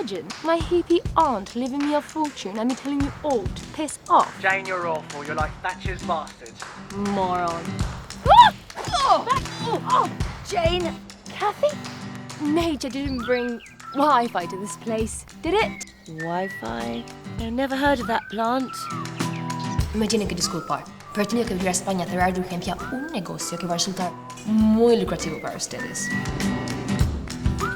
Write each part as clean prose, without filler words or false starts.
imagine my hippie aunt leaving me a fortune and me telling you all to piss off? Jane, you're awful. You're like Thatcher's bastards. Moron. Jane! Kathy? Nature didn't bring Wi-Fi to this place, did it? Wi-Fi? I never heard of that plant. Me tienen que disculpar, pero he tenido que venir a España a cerrar de urgencia un negocio que va a resultar muy lucrativo para ustedes.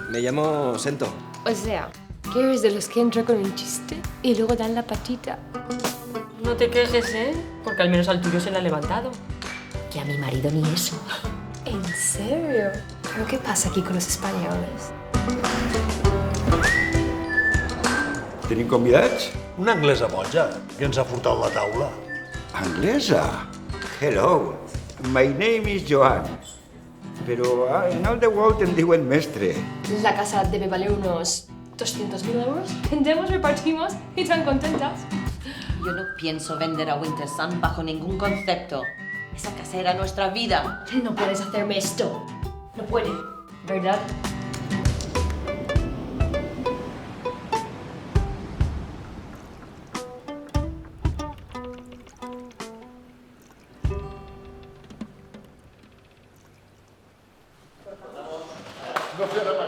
Me llamo Sento. O sea, que eres de los que entra con un chiste y luego dan la patita. No te quejes, ¿eh? Porque al menos al tuyo se le ha levantado. Que a mi marido ni eso. ¿En serio? ¿Pero qué pasa aquí con los españoles? Tenim convidats? Una anglesa boja que ens ha furtat la taula. Anglesa? Hello, my name is Joan. Però en el de Walt em diuen mestre. La casa debe valer unos 200.000 euros. Vendemos, repartimos y tan contentas. Yo no pienso vender a Winter Sun bajo ningún concepto. Esa casa era nuestra vida. No puedes hacerme esto. No puede, ¿verdad? No fer